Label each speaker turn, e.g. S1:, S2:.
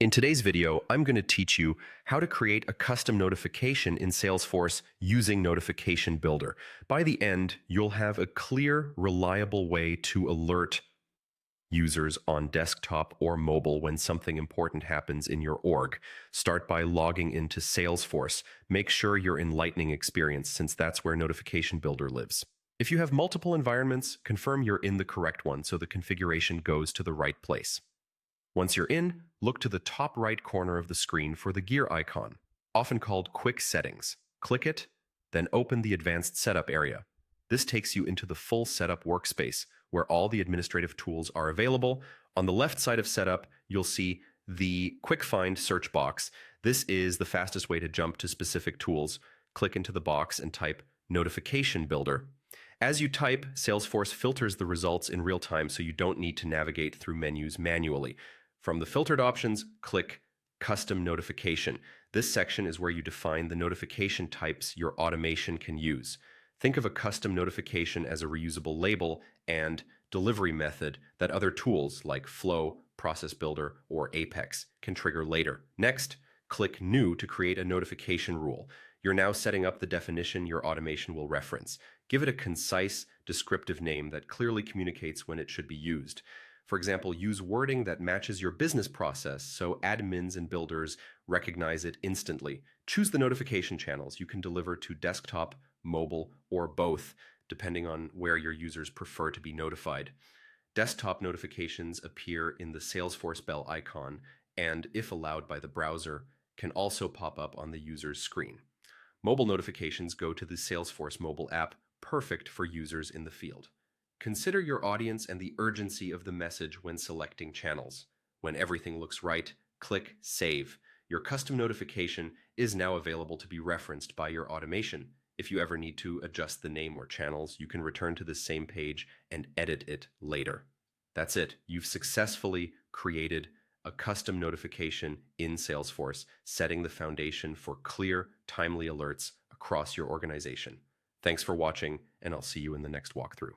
S1: In today's video, I'm going to teach you how to create a custom notification in Salesforce using Notification Builder. By the end, you'll have a clear, reliable way to alert users on desktop or mobile when something important happens in your org. Start by logging into Salesforce. Make sure you're in Lightning Experience since that's where Notification Builder lives. If you have multiple environments, confirm you're in the correct one so the configuration goes to the right place. Once you're in, look to the top right corner of the screen for the gear icon, often called Quick Settings. Click it, then open the Advanced Setup area. This takes you into the full Setup workspace, where all the administrative tools are available. On the left side of Setup, you'll see the Quick Find search box. This is the fastest way to jump to specific tools. Click into the box and type Notification Builder. As you type, Salesforce filters the results in real time so you don't need to navigate through menus manually. From the filtered options, click Custom Notification. This section is where you define the notification types your automation can use. Think of a custom notification as a reusable label and delivery method that other tools like Flow, Process Builder, or Apex can trigger later. Next, click New to create a notification rule. You're now setting up the definition your automation will reference. Give it a concise, descriptive name that clearly communicates when it should be used. For example, use wording that matches your business process so admins and builders recognize it instantly. Choose the notification channels you can deliver to desktop, mobile, or both, depending on where your users prefer to be notified. Desktop notifications appear in the Salesforce bell icon and, if allowed by the browser, can also pop up on the user's screen. Mobile notifications go to the Salesforce mobile app, perfect for users in the field. Consider your audience and the urgency of the message when selecting channels. When everything looks right, click Save. Your custom notification is now available to be referenced by your automation. If you ever need to adjust the name or channels, you can return to the same page and edit it later. That's it. You've successfully created a custom notification in Salesforce, setting the foundation for clear, timely alerts across your organization. Thanks for watching, and I'll see you in the next walkthrough.